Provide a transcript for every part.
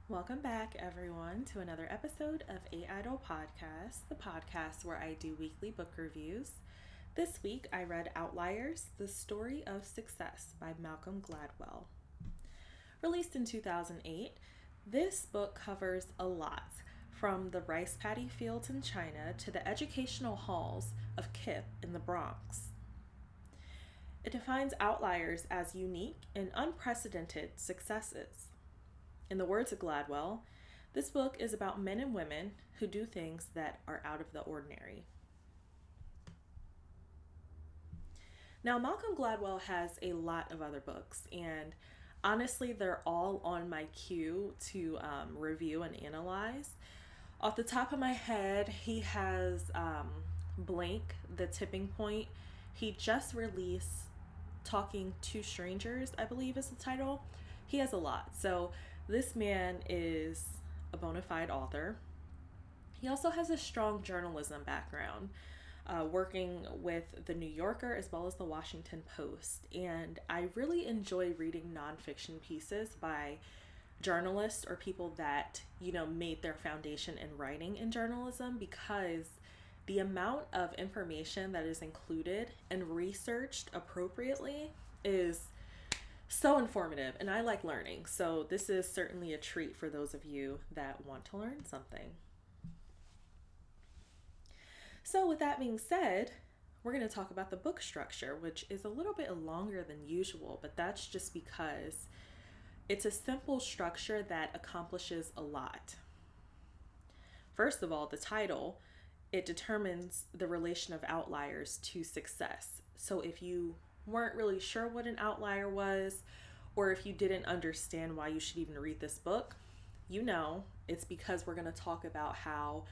Welcome back, everyone, to another episode of A.IdlePodcast, the podcast where I do weekly book reviews. This week, I read Outliers, The Story of Success by Malcolm Gladwell. Released in 2008, this book covers a lot, from the rice paddy fields in China to the educational halls of Kip in the Bronx. It defines outliers as unique and unprecedented successes. In the words of Gladwell, this book is about men and women who do things that are out of the ordinary. Now, Malcolm Gladwell has a lot of other books, and honestly, they're all on my queue to review and analyze. Off the top of my head, he has Blank, The Tipping Point. He just released Talking to Strangers, I believe is the title. He has a lot. So this man is a bona fide author. He also has a strong journalism background, working with the New Yorker as well as the Washington Post. And I really enjoy reading nonfiction pieces by journalists or people that, made their foundation in writing in journalism, because the amount of information that is included and researched appropriately is so informative, and I like learning. So this is certainly a treat for those of you that want to learn something. So with that being said, we're going to talk about the book structure, which is a little bit longer than usual, but that's just because it's a simple structure that accomplishes a lot. First of all, the title, it determines the relation of outliers to success. So if you weren't really sure what an outlier was, or if you didn't understand why you should even read this book, it's because we're going to talk about how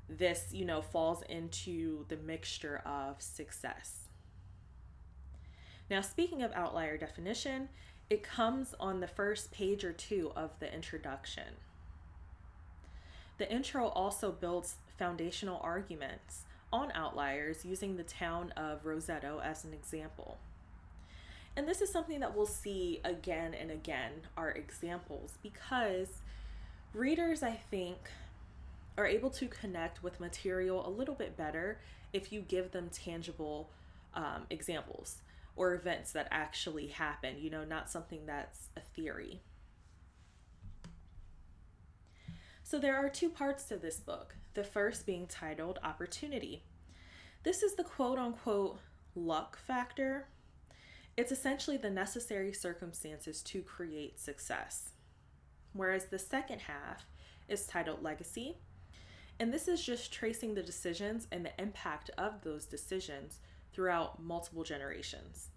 this, falls into the mixture of success. Now, speaking of outlier definition, it comes on the first page or two of the introduction. The intro also builds foundational arguments on outliers using the town of Roseto as an example. And this is something that we'll see again and again, are examples, because readers, I think, are able to connect with material a little bit better if you give them tangible examples or events that actually happen, not something that's a theory. So there are two parts to this book, the first being titled Opportunity. This is the quote-unquote luck factor. It's essentially the necessary circumstances to create success. Whereas the second half is titled Legacy, and this is just tracing the decisions and the impact of those decisions throughout multiple generations.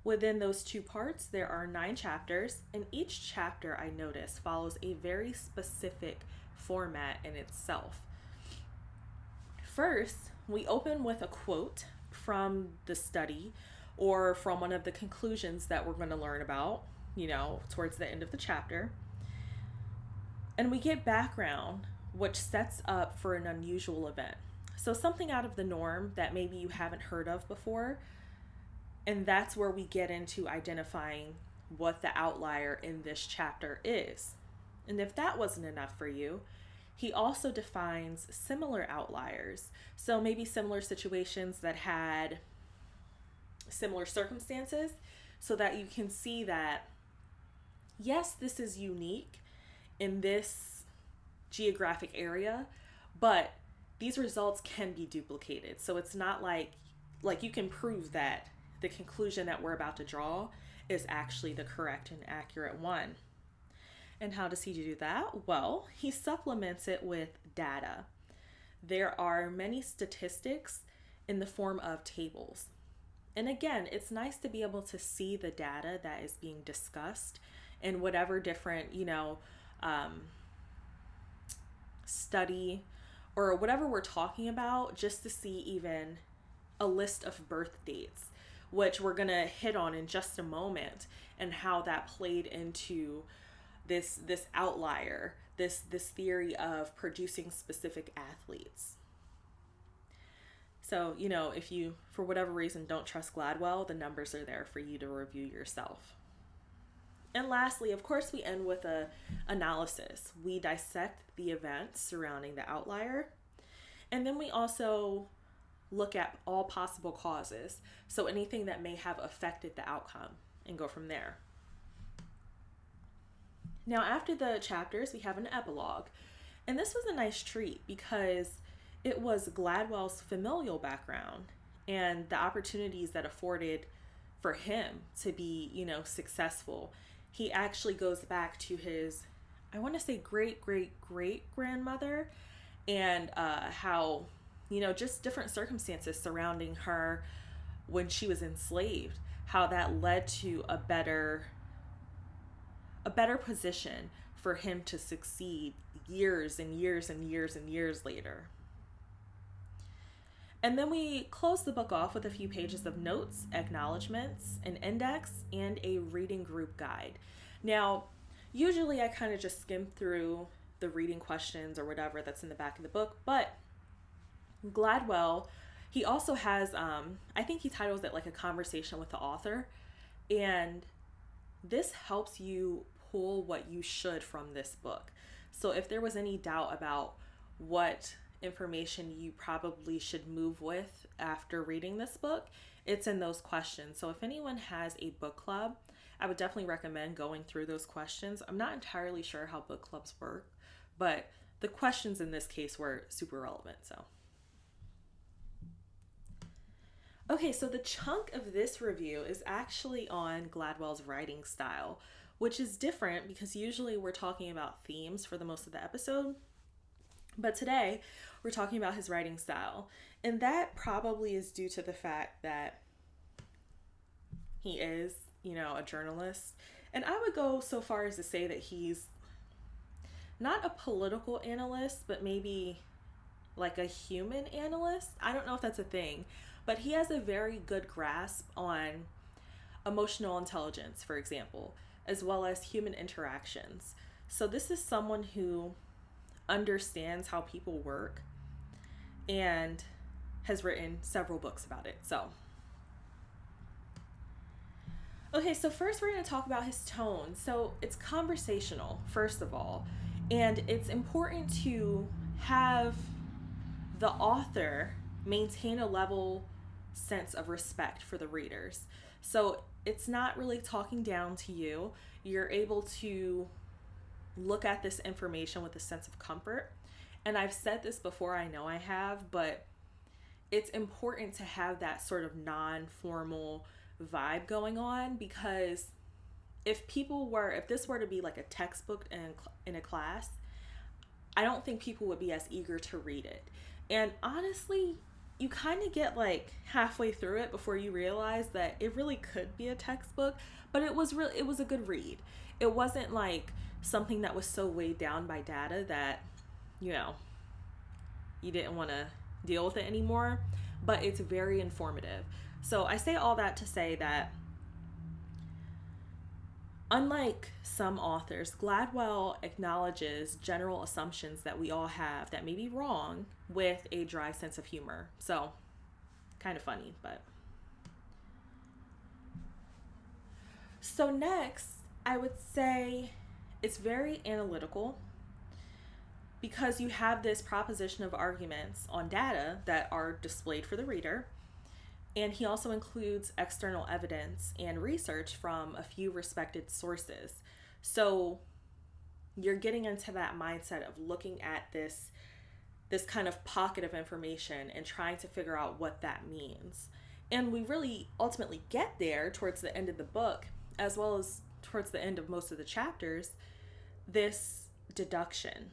Within those two parts, there are 9 chapters, and each chapter, I notice, follows a very specific format in itself. First, we open with a quote from the study or from one of the conclusions that we're going to learn about, towards the end of the chapter. And we get background, which sets up for an unusual event. So something out of the norm that maybe you haven't heard of before. And that's where we get into identifying what the outlier in this chapter is. And if that wasn't enough for you, he also defines similar outliers. So maybe similar situations that had similar circumstances, so that you can see that, yes, this is unique in this geographic area, but these results can be duplicated. So it's not like you can prove that the conclusion that we're about to draw is actually the correct and accurate one. And how does he do that? Well, he supplements it with data. There are many statistics in the form of tables. And again, it's nice to be able to see the data that is being discussed in whatever different, study or whatever we're talking about, just to see even a list of birth dates, which we're going to hit on in just a moment, and how that played into this outlier, this theory of producing specific athletes. So, if you, for whatever reason, don't trust Gladwell, the numbers are there for you to review yourself. And lastly, of course, we end with a analysis. We dissect the events surrounding the outlier, and then we also look at all possible causes, so anything that may have affected the outcome, and go from there. Now, after the chapters, we have an epilogue, and this was a nice treat because it was Gladwell's familial background and the opportunities that afforded for him to be, successful. He actually goes back to his, I want to say great-great-great-grandmother, and how, just different circumstances surrounding her when she was enslaved, how that led to a better position for him to succeed years and years and years and years later. And then we close the book off with a few pages of notes, acknowledgments, an index, and a reading group guide. Now, usually I kind of just skim through the reading questions or whatever that's in the back of the book, but Gladwell, he also has, I think he titles it like a conversation with the author, and this helps you pull what you should from this book. So if there was any doubt about what information you probably should move with after reading this book, it's in those questions. So if anyone has a book club, I would definitely recommend going through those questions. I'm not entirely sure how book clubs work, but the questions in this case were super relevant. Okay, so the chunk of this review is actually on Gladwell's writing style, which is different because usually we're talking about themes for the most of the episode. But today, we're talking about his writing style. And that probably is due to the fact that he is, a journalist. And I would go so far as to say that he's not a political analyst, but maybe like a human analyst. I don't know if that's a thing, but he has a very good grasp on emotional intelligence, for example, as well as human interactions. So this is someone who understands how people work and has written several books about it. Okay, so first we're going to talk about his tone. So it's conversational, first of all, and it's important to have the author maintain a level sense of respect for the readers. So it's not really talking down to you. You're able to look at this information with a sense of comfort. And I've said this before, I know I have, but it's important to have that sort of non-formal vibe going on, because if this were to be like a textbook in a class, I don't think people would be as eager to read it. And honestly, you kind of get like halfway through it before you realize that it really could be a textbook, but it was a good read. It wasn't like something that was so weighed down by data that, you didn't want to deal with it anymore, but it's very informative. So I say all that to say that unlike some authors, Gladwell acknowledges general assumptions that we all have that may be wrong with a dry sense of humor. So kind of funny, but. So next, I would say it's very analytical, because you have this proposition of arguments on data that are displayed for the reader. And he also includes external evidence and research from a few respected sources. So you're getting into that mindset of looking at this kind of pocket of information and trying to figure out what that means. And we really ultimately get there towards the end of the book, as well as towards the end of most of the chapters, this deduction,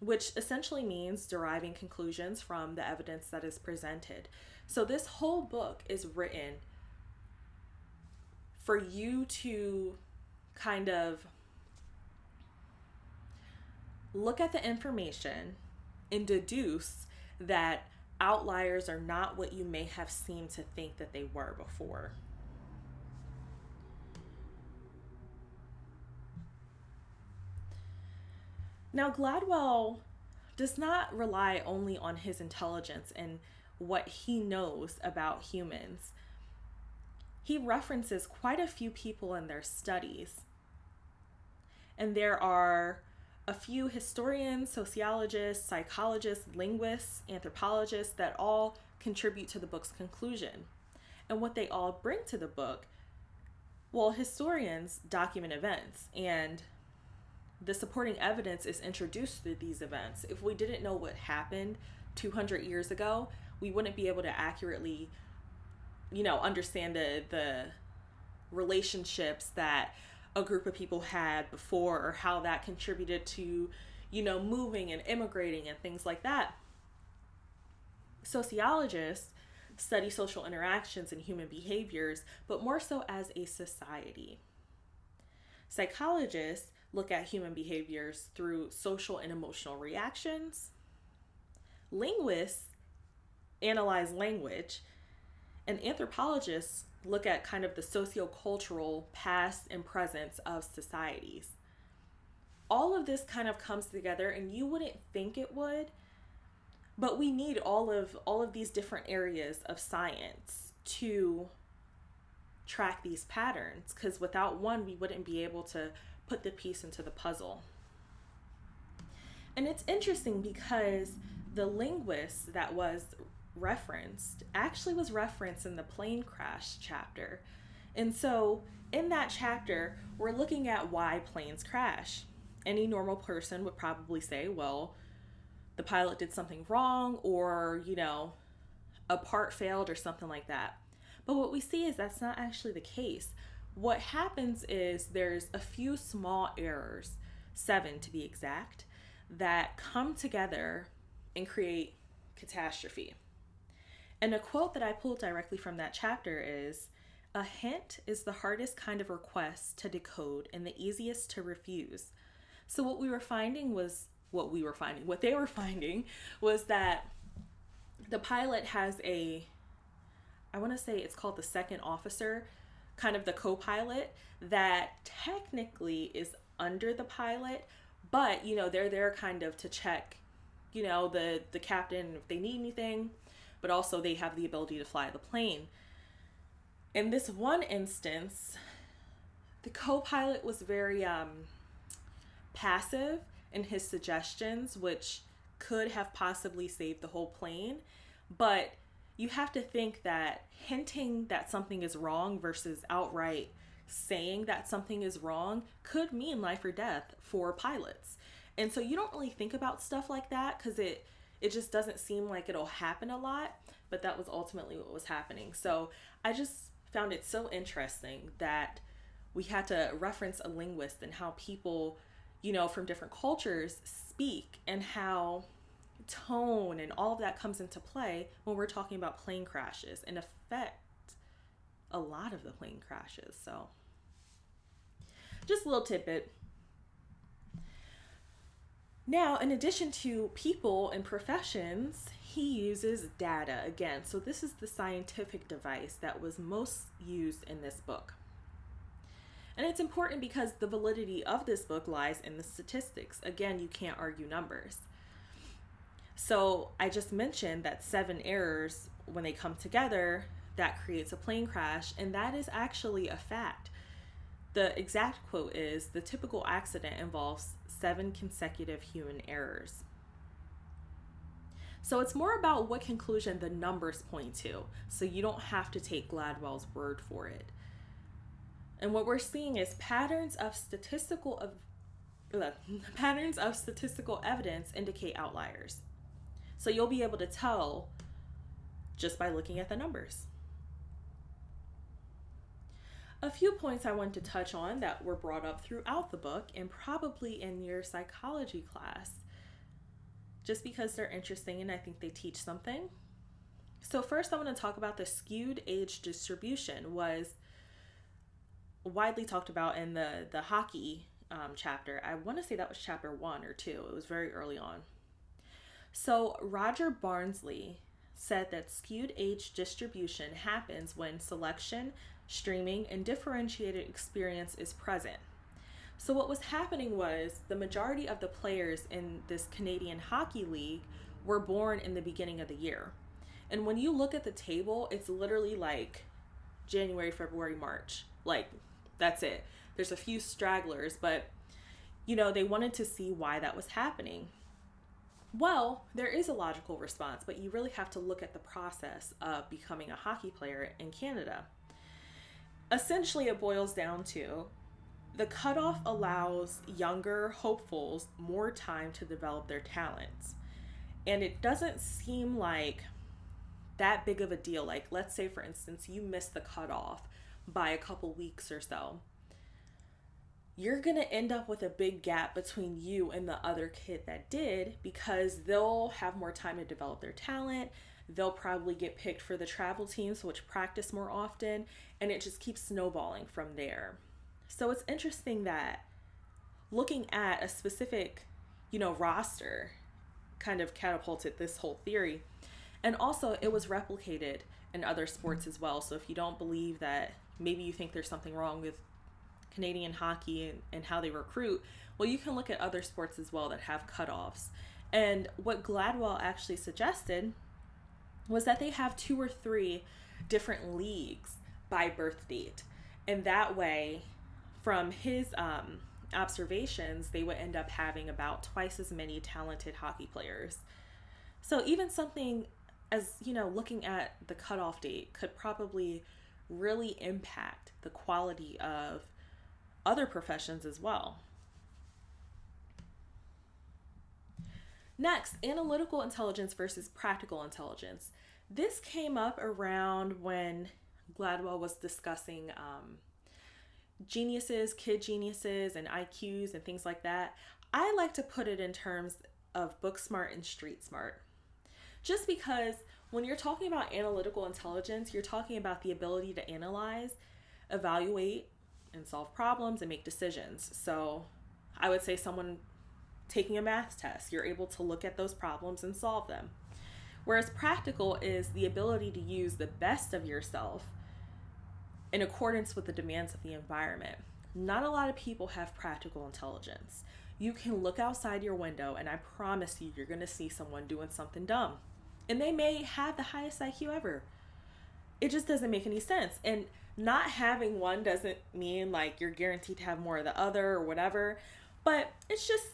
which essentially means deriving conclusions from the evidence that is presented. So this whole book is written for you to kind of look at the information and deduce that outliers are not what you may have seemed to think that they were before. Now, Gladwell does not rely only on his intelligence and what he knows about humans. He references quite a few people in their studies And there are a few historians, sociologists, psychologists, linguists, anthropologists that all contribute to the book's conclusion. And what they all bring to the book, well, historians document events, and the supporting evidence is introduced through these events. If we didn't know what happened 200 years ago, we wouldn't be able to accurately, understand the relationships that a group of people had before, or how that contributed to, moving and immigrating and things like that. Sociologists study social interactions and human behaviors, but more so as a society. Psychologists look at human behaviors through social and emotional reactions. Linguists analyze language, and anthropologists look at kind of the sociocultural past and presence of societies. All of this kind of comes together, and you wouldn't think it would, but we need all of these different areas of science to track these patterns, because without one, we wouldn't be able to put the piece into the puzzle. And it's interesting because the linguist that was referenced actually was referenced in the plane crash chapter. And so in that chapter, we're looking at why planes crash. Any normal person would probably say, well, the pilot did something wrong, or, a part failed or something like that. But what we see is that's not actually the case. What happens is there's a few small errors, 7 to be exact, that come together and create catastrophe. And a quote that I pulled directly from that chapter is, "A hint is the hardest kind of request to decode and the easiest to refuse." So what they were finding was that the pilot has I want to say it's called the second officer, kind of the co-pilot, that technically is under the pilot, but, they're there kind of to check, the captain if they need anything, but also they have the ability to fly the plane. In this one instance, the co-pilot was very passive in his suggestions, which could have possibly saved the whole plane. But you have to think that hinting that something is wrong versus outright saying that something is wrong could mean life or death for pilots. And so you don't really think about stuff like that because it just doesn't seem like it'll happen a lot, but that was ultimately what was happening. So I just found it so interesting that we had to reference a linguist and how people, from different cultures speak, and how tone and all of that comes into play when we're talking about plane crashes and affect a lot of the plane crashes. So just a little tidbit. Now, in addition to people and professions, he uses data again. So this is the scientific device that was most used in this book. And it's important because the validity of this book lies in the statistics. Again, you can't argue numbers. So I just mentioned that 7 errors, when they come together, that creates a plane crash, and that is actually a fact. The exact quote is, "The typical accident involves 7 consecutive human errors." So it's more about what conclusion the numbers point to, so you don't have to take Gladwell's word for it. And what we're seeing is patterns of statistical evidence indicate outliers. So you'll be able to tell just by looking at the numbers. A few points I want to touch on that were brought up throughout the book and probably in your psychology class, just because they're interesting and I think they teach something. So first I want to talk about the skewed age distribution. Was widely talked about in the hockey chapter. I want to say that was chapter 1 or 2. It was very early on. So Roger Barnsley said that skewed age distribution happens when selection, streaming, and differentiated experience is present. So what was happening was the majority of the players in this Canadian Hockey League were born in the beginning of the year. And when you look at the table, it's literally like January, February, March. Like, that's it. There's a few stragglers, but they wanted to see why that was happening. Well, there is a logical response, but you really have to look at the process of becoming a hockey player in Canada. Essentially, it boils down to the cutoff allows younger hopefuls more time to develop their talents. And it doesn't seem like that big of a deal. Like, let's say, for instance, you miss the cutoff by a couple weeks or so. You're going to end up with a big gap between you and the other kid that did, because they'll have more time to develop their talent. They'll probably get picked for the travel teams, which practice more often, and it just keeps snowballing from there. So it's interesting that looking at a specific, roster kind of catapulted this whole theory. And also it was replicated in other sports as well. So if you don't believe that, maybe you think there's something wrong with Canadian hockey and how they recruit, well, you can look at other sports as well that have cutoffs. And what Gladwell actually suggested was that they have 2 or 3 different leagues by birth date. And that way, from his observations, they would end up having about twice as many talented hockey players. So even something as, looking at the cutoff date could probably really impact the quality of other professions as well. Next, analytical intelligence versus practical intelligence. This came up around when Gladwell was discussing geniuses, kid geniuses, and IQs and things like that. I like to put it in terms of book smart and street smart. Just because when you're talking about analytical intelligence, you're talking about the ability to analyze, evaluate, and solve problems and make decisions. So I would say someone taking a math test, you're able to look at those problems and solve them. Whereas practical is the ability to use the best of yourself in accordance with the demands of the environment. Not a lot of people have practical intelligence. You can look outside your window and I promise you, you're going to see someone doing something dumb. And they may have the highest IQ ever. It just doesn't make any sense. And not having one doesn't mean like you're guaranteed to have more of the other or whatever. But it's just,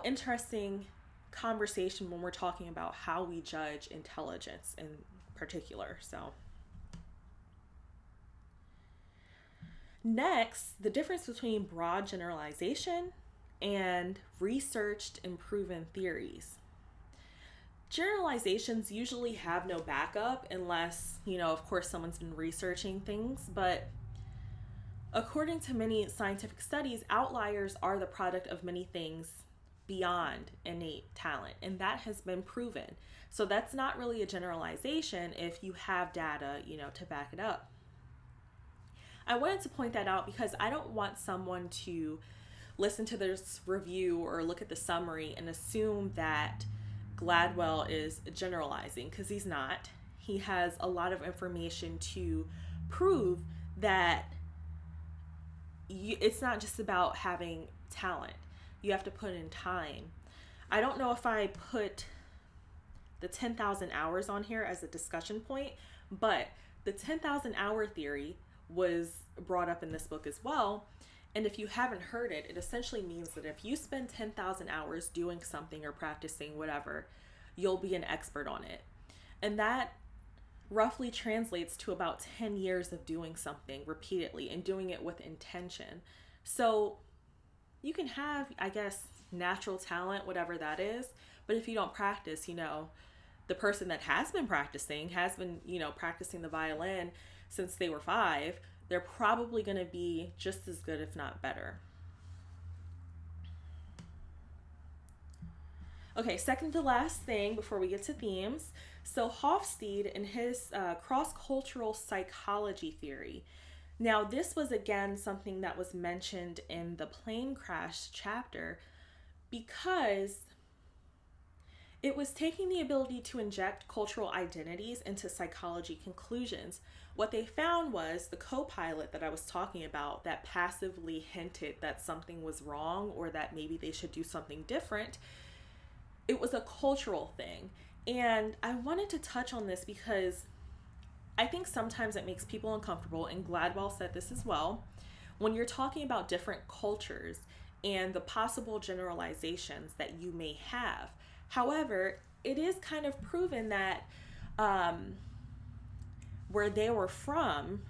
interesting conversation when we're talking about how we judge intelligence in particular. So next, the difference between broad generalization and researched and proven theories. Generalizations usually have no backup unless, of course, someone's been researching things. But according to many scientific studies, outliers are the product of many things beyond innate talent, and that has been proven. So that's not really a generalization if you have data, to back it up. I wanted to point that out because I don't want someone to listen to this review or look at the summary and assume that Gladwell is generalizing, because he's not. He has a lot of information to prove that it's not just about having talent. You have to put in time. I don't know if I put the 10,000 hours on here as a discussion point, but the 10,000 hour theory was brought up in this book as well. And if you haven't heard it, it essentially means that if you spend 10,000 hours doing something or practicing whatever, you'll be an expert on it. And that roughly translates to about 10 years of doing something repeatedly and doing it with intention. So you can have, I guess, natural talent, whatever that is, but if you don't practice, the person that has been practicing practicing the violin since they were 5, they're probably going to be just as good, if not better. Okay, second to last thing before we get to themes. So Hofstede in his CrossCultural Psychology theory. Now, this was again something that was mentioned in the plane crash chapter because it was taking the ability to inject cultural identities into psychology conclusions. What they found was the co-pilot that I was talking about that passively hinted that something was wrong or that maybe they should do something different. It was a cultural thing. And I wanted to touch on this because I think sometimes it makes people uncomfortable, and Gladwell said this as well. When you're talking about different cultures and the possible generalizations that you may have. However, it is kind of proven that where they were from,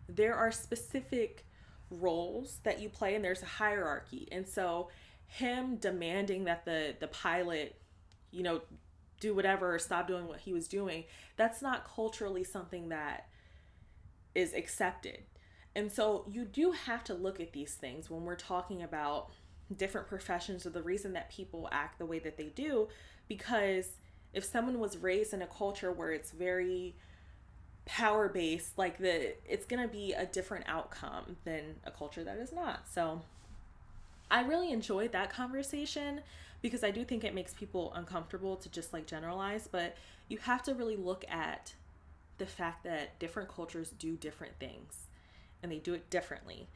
there are specific roles that you play and there's a hierarchy. And so him demanding that the pilot, do whatever or stop doing what he was doing, that's not culturally something that is accepted. And so you do have to look at these things when we're talking about different professions or the reason that people act the way that they do, because if someone was raised in a culture where it's very power based, it's going to be a different outcome than a culture that is not. So I really enjoyed that conversation because I do think it makes people uncomfortable to just generalize, but you have to really look at the fact that different cultures do different things and they do it differently.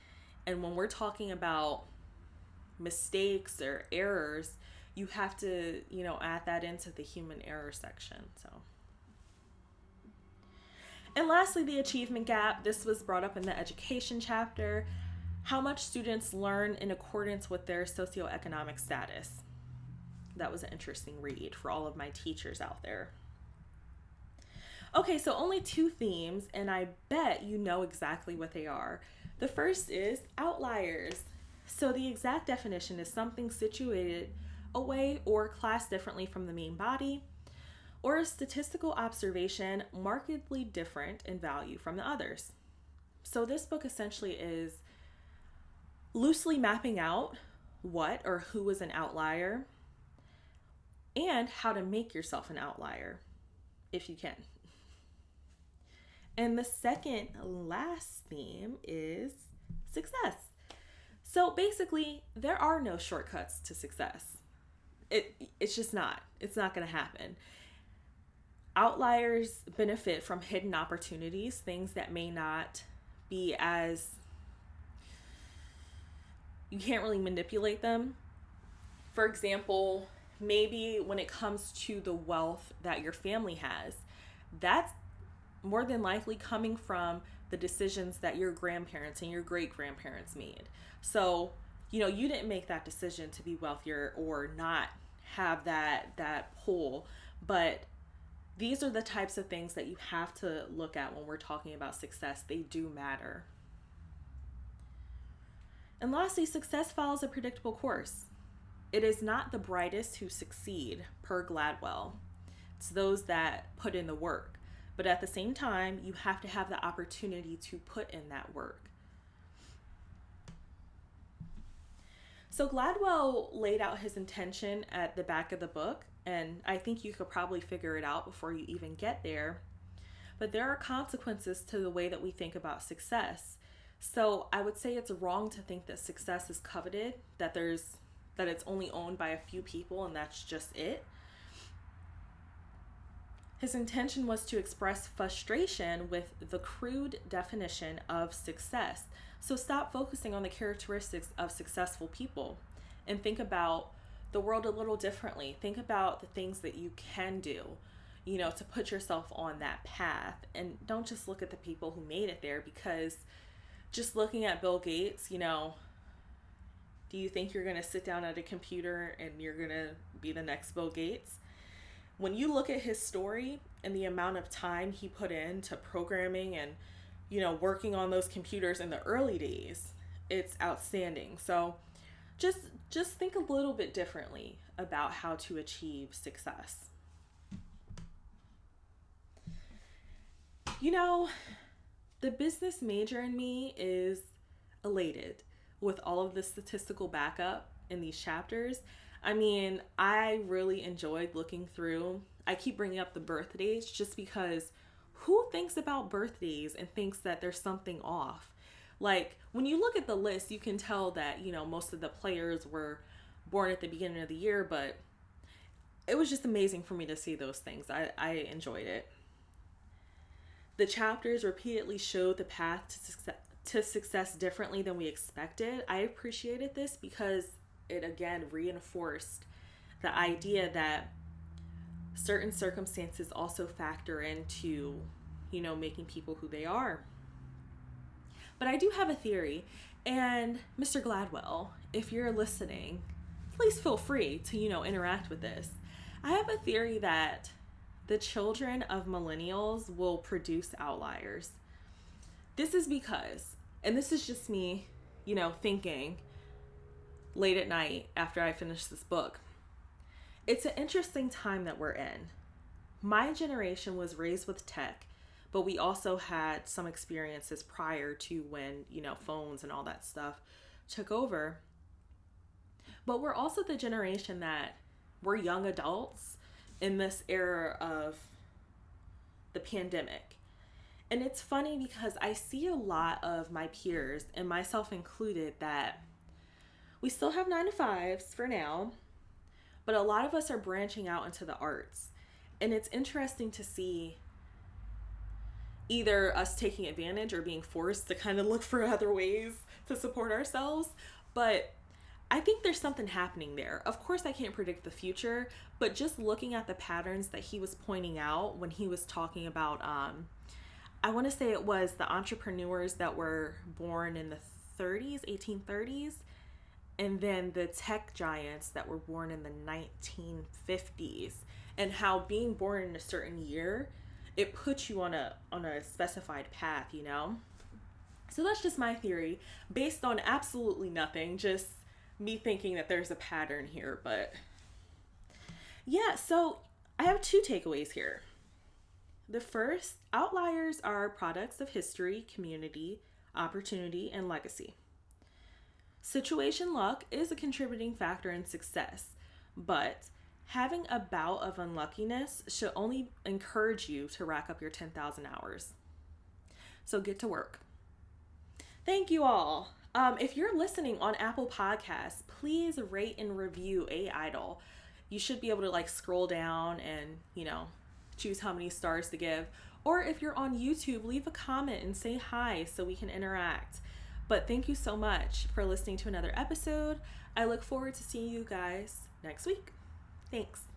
And when we're talking about mistakes or errors, you have to, add that into the human error section. So, and lastly, the achievement gap. This was brought up in the education chapter. How much students learn in accordance with their socioeconomic status. That was an interesting read for all of my teachers out there. Okay, so only 2 themes, and I bet you know exactly what they are. The first is outliers. So the exact definition is something situated away or classed differently from the main body, or a statistical observation markedly different in value from the others. So this book essentially is loosely mapping out what or who is an outlier and how to make yourself an outlier if you can. And the second last theme is success. So basically, there are no shortcuts to success. It's just not. It's not going to happen. Outliers benefit from hidden opportunities, things that may not be as, you can't really manipulate them. For example, maybe when it comes to the wealth that your family has, that's more than likely coming from the decisions that your grandparents and your great-grandparents made. So, you didn't make that decision to be wealthier or not have that pull, but these are the types of things that you have to look at when we're talking about success. They do matter. And lastly, success follows a predictable course. It is not the brightest who succeed, per Gladwell. It's those that put in the work. But at the same time, you have to have the opportunity to put in that work. So Gladwell laid out his intention at the back of the book, and I think you could probably figure it out before you even get there. But there are consequences to the way that we think about success. So I would say it's wrong to think that success is coveted, that it's only owned by a few people and that's just it. His intention was to express frustration with the crude definition of success. So stop focusing on the characteristics of successful people and think about the world a little differently. Think about the things that you can do, to put yourself on that path. And don't just look at the people who made it there, because just looking at Bill Gates, do you think you're going to sit down at a computer and you're going to be the next Bill Gates? When you look at his story and the amount of time he put into programming and, working on those computers in the early days, it's outstanding. So just think a little bit differently about how to achieve success. The business major in me is elated with all of the statistical backup in these chapters. I mean, I really enjoyed looking through. I keep bringing up the birthdays just because who thinks about birthdays and thinks that there's something off? When you look at the list, you can tell that, most of the players were born at the beginning of the year, but it was just amazing for me to see those things. I enjoyed it. The chapters repeatedly showed the path to success differently than we expected. I appreciated this because it again reinforced the idea that certain circumstances also factor into, making people who they are. But I do have a theory, and Mr. Gladwell if you're listening, please feel free to, interact with this. I have a theory that the children of millennials will produce outliers. This is because, and this is just me, thinking late at night after I finish this book. It's an interesting time that we're in. My generation was raised with tech, but we also had some experiences prior to when, phones and all that stuff took over. But we're also the generation that we're young adults in this era of the pandemic. And it's funny because I see a lot of my peers, and myself included, that we still have 9-to-5s for now, but a lot of us are branching out into the arts. And it's interesting to see either us taking advantage or being forced to kind of look for other ways to support ourselves. But I think there's something happening there. Of course, I can't predict the future, but just looking at the patterns that he was pointing out when he was talking about, I want to say it was the entrepreneurs that were born in the 1830s, and then the tech giants that were born in the 1950s, and how being born in a certain year, it puts you on a specified path, So that's just my theory, based on absolutely nothing, just me thinking that there's a pattern here. But yeah, so I have 2 takeaways here. The first, outliers are products of history, community, opportunity, and legacy. Situation luck is a contributing factor in success, but having a bout of unluckiness should only encourage you to rack up your 10,000 hours. So get to work. Thank you all. If you're listening on Apple Podcasts, please rate and review A.Idle. You should be able to scroll down and, choose how many stars to give. Or if you're on YouTube, leave a comment and say hi so we can interact. But thank you so much for listening to another episode. I look forward to seeing you guys next week. Thanks.